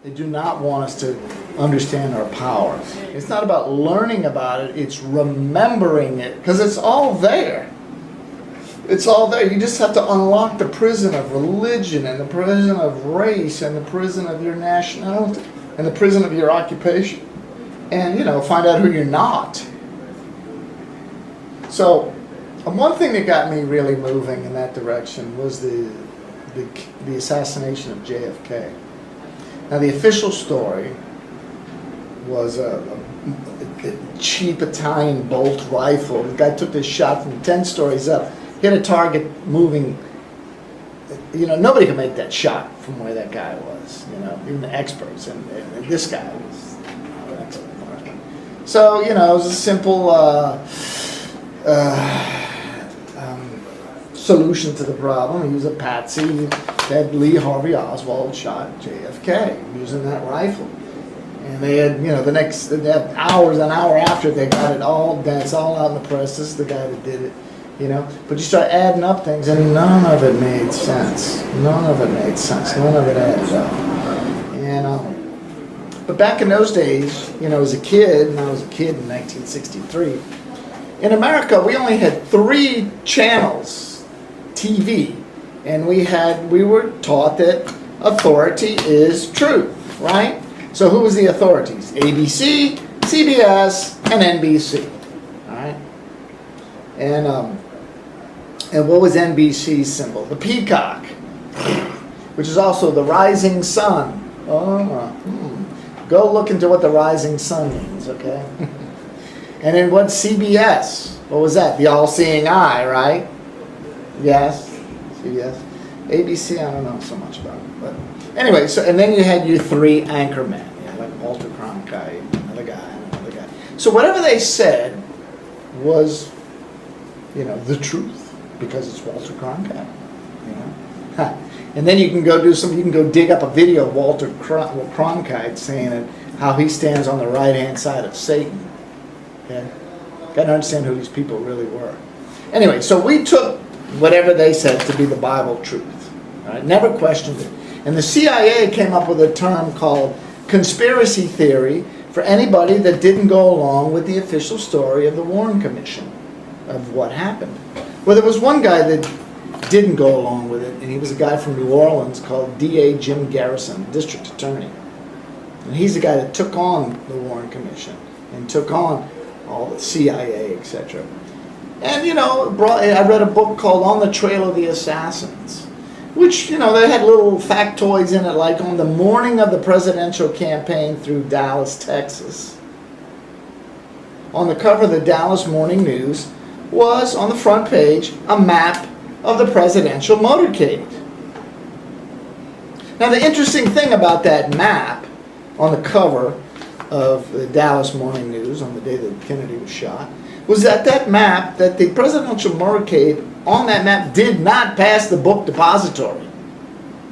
They do not want us to understand our power. It's not about learning about it, it's remembering it, because it's all there. It's all there. You just have to unlock the prison of religion and the prison of race and the prison of your nationality and the prison of your occupation. And, find out who you're not. So, one thing that got me really moving in that direction was the assassination of JFK. Now, the official story was a cheap Italian bolt rifle. The guy took this shot from 10 stories up, hit a target moving. Nobody could make that shot from where that guy was, even the experts. And this guy was not an expert. So, it was a simple solution to the problem. He was a patsy that Lee Harvey Oswald shot JFK using that rifle. And they had, they had hours and hour after they got it all done. It's all out in the press. This is the guy that did it, But you start adding up things and none of it made sense. None of it made sense. None of it added up. But back in those days, as a kid, and I was a kid in 1963, in America we only had 3 channels, TV, and we were taught that authority is truth, right? So who was the authorities? ABC, CBS, and NBC, all right? And what was NBC's symbol? The peacock, which is also the rising sun. Go look into what the rising sun means, okay? And then what's CBS? What was that? The all-seeing eye, right? Yes, CBS. ABC, I don't know so much about it. But anyway, and then you had your 3 anchormen, like Walter Cronkite, another guy. So whatever they said was, the truth, because it's Walter Cronkite, And then you can go dig up a video of Walter Cronkite saying how he stands on the right-hand side of Satan. Okay? Got to understand who these people really were. Anyway, so we took whatever they said to be the Bible truth. Right? Never questioned it. And the CIA came up with a term called conspiracy theory for anybody that didn't go along with the official story of the Warren Commission of what happened. Well, there was one guy that didn't go along with it, and he was a guy from New Orleans called D.A. Jim Garrison, district attorney. And he's the guy that took on the Warren Commission and took on all the CIA, etc. And, I read a book called On the Trail of the Assassins, which, they had little factoids in it, like on the morning of the presidential campaign through Dallas, Texas. On the cover of the Dallas Morning News was, on the front page, a map of the presidential motorcade. Now, the interesting thing about that map on the cover of the Dallas Morning News on the day that Kennedy was shot was that map, that the presidential motorcade on that map did not pass the book depository.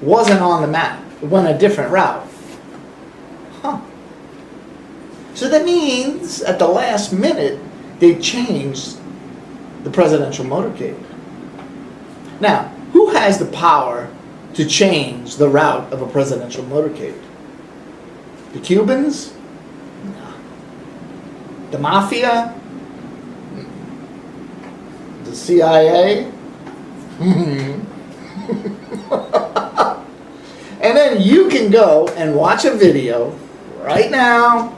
Wasn't on the map. It went a different route. So that means at the last minute they changed the presidential motorcade. Now, who has the power to change the route of a presidential motorcade? The Cubans? No. The mafia? The CIA? And then you can go and watch a video right now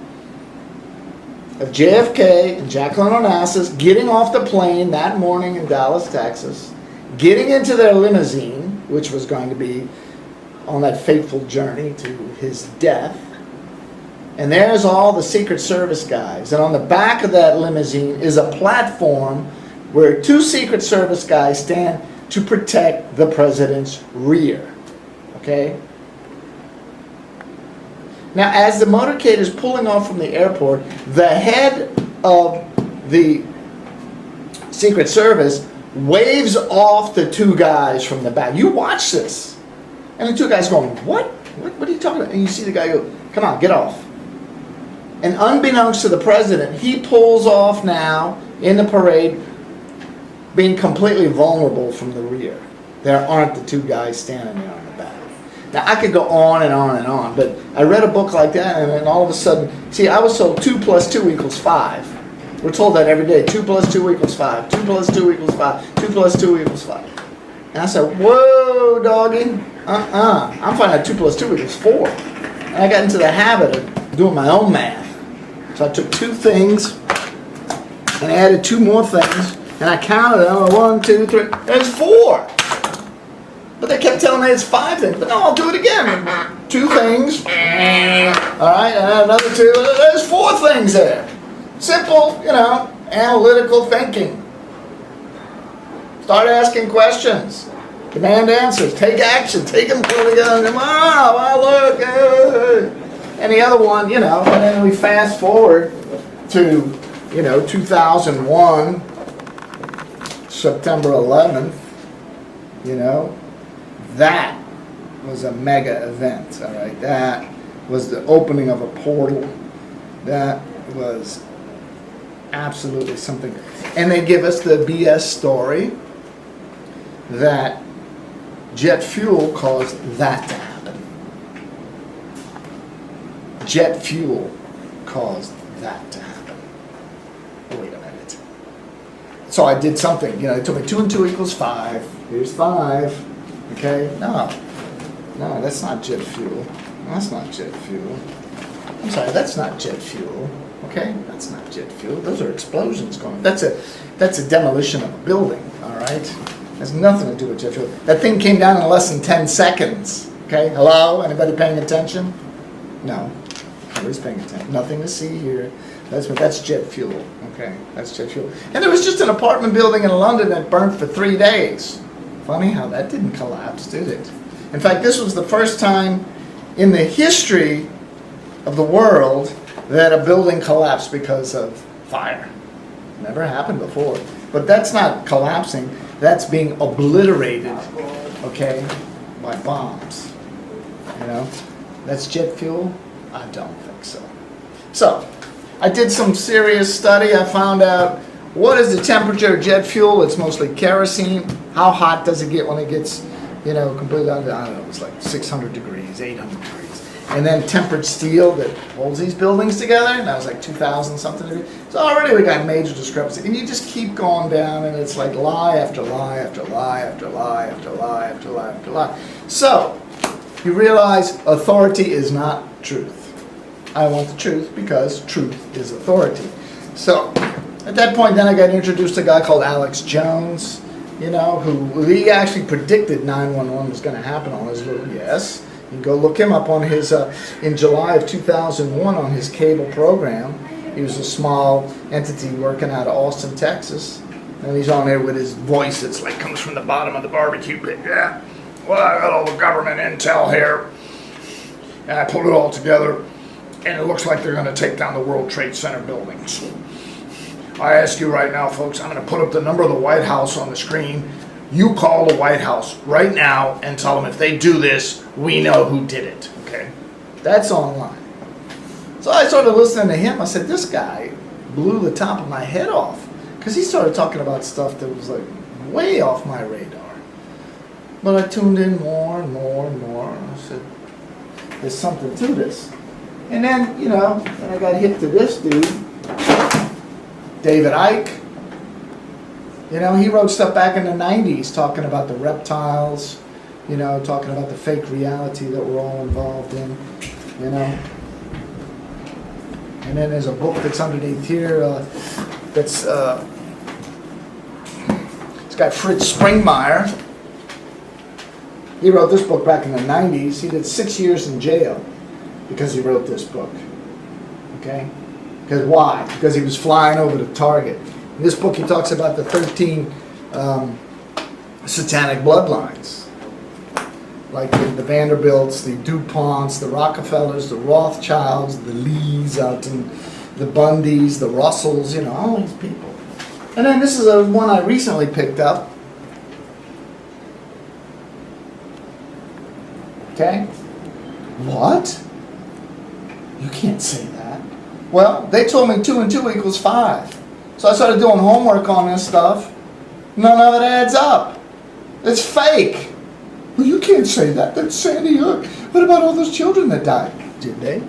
of JFK and Jacqueline Onassis getting off the plane that morning in Dallas, Texas, getting into their limousine, which was going to be on that fateful journey to his death. And there's all the Secret Service guys. And on the back of that limousine is a platform where 2 Secret Service guys stand to protect the president's rear. Okay? Now, as the motorcade is pulling off from the airport, the head of the Secret Service waves off the 2 guys from the back. You watch this. And the 2 guys going, what? What are you talking about? And you see the guy go, come on, get off. And unbeknownst to the president, he pulls off now in the parade, being completely vulnerable from the rear. There aren't the 2 guys standing there on the back. Now, I could go on and on and on, but I read a book like that, and then all of a sudden, see, I was told 2 + 2 = 5. We're told that every day. 2 + 2 = 5. 2 + 2 = 5. 2 + 2 = 5. And I said, whoa, doggy. I'm finding out 2 + 2 = 4. And I got into the habit of doing my own math. So I took 2 things and added 2 more things, and I counted them. 1, 2, 3. There's 4. But they kept telling me it's 5 things. But no, I'll do it again. 2 things. All right, and another 2. There's 4 things there. Simple, analytical thinking. Start asking questions. Demand answers. Take action. Take them together. Wow, look. And the other one, and then we fast forward to, 2001, September 11th, that was a mega event, all right? That was the opening of a portal. That was absolutely something. And they give us the BS story that jet fuel caused that to happen. Jet fuel caused that to happen. Wait a minute. So I did something. It told me 2 + 2 = 5. Here's 5. Okay? No, that's not jet fuel. That's not jet fuel. I'm sorry, that's not jet fuel. Okay? That's not jet fuel. Those are explosions going. That's a demolition of a building, all right? Has nothing to do with jet fuel. That thing came down in less than 10 seconds. Okay? Hello? Anybody paying attention? No. Nobody's paying attention. Nothing to see here. That's jet fuel. Okay? That's jet fuel. And there was just an apartment building in London that burned for 3 days. Funny how that didn't collapse, did it? In fact, this was the first time in the history of the world that a building collapsed because of fire. Never happened before. But that's not collapsing. That's being obliterated, okay, by bombs. That's jet fuel? I don't think so. So, I did some serious study. I found out what is the temperature of jet fuel. It's mostly kerosene. How hot does it get when it gets, completely down to, I don't know, it's like 600 degrees, 800 degrees. And then tempered steel that holds these buildings together, and that was like 2,000 something degrees. So already we got major discrepancy. And you just keep going down, and it's like lie after lie after lie after lie after lie after lie after lie. So, you realize authority is not truth. I want the truth because truth is authority. So, at that point, then I got introduced to a guy called Alex Jones, who he actually predicted 9/11 was going to happen on his little, yes. You can go look him up on his, in July of 2001 on his cable program. He was a small entity working out of Austin, Texas. And he's on there with his voice that's like comes from the bottom of the barbecue pit. Yeah, well, I got all the government intel here. And I pulled it all together. And it looks like they're going to take down the World Trade Center buildings. I ask you right now, folks, I'm going to put up the number of the White House on the screen. You call the White House right now and tell them if they do this, we know who did it, okay? That's online. So I started listening to him. I said, this guy blew the top of my head off. Because he started talking about stuff that was like way off my radar. But I tuned in more and more and more. And I said, there's something to this. And then, then I got hit to this dude, David Icke. He wrote stuff back in the 90s talking about the reptiles, talking about the fake reality that we're all involved in, And then there's a book that's underneath here that's this guy Fritz Springmeier. He wrote this book back in the 90s. He did 6 years in jail because he wrote this book. Okay? Because why? Because he was flying over the target. In this book he talks about the 13 satanic bloodlines. Like the Vanderbilts, the DuPonts, the Rockefellers, the Rothschilds, the Lees out in the Bundys, the Russells, all these people. And then this is one I recently picked up. Okay? What? You can't say that. Well, they told me 2 + 2 = 5. So I started doing homework on this stuff. None of it adds up. It's fake. Well, you can't can't say that. That's Sandy Hook. What about all those children that died? Did they?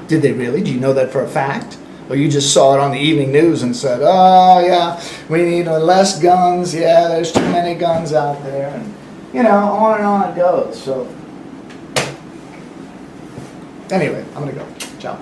Did they really? Do you know that for a fact? Or you just saw it on the evening news and said, oh yeah, we need less guns, yeah, there's too many guns out there, and on and on it goes. So anyway, I'm gonna go. Ciao.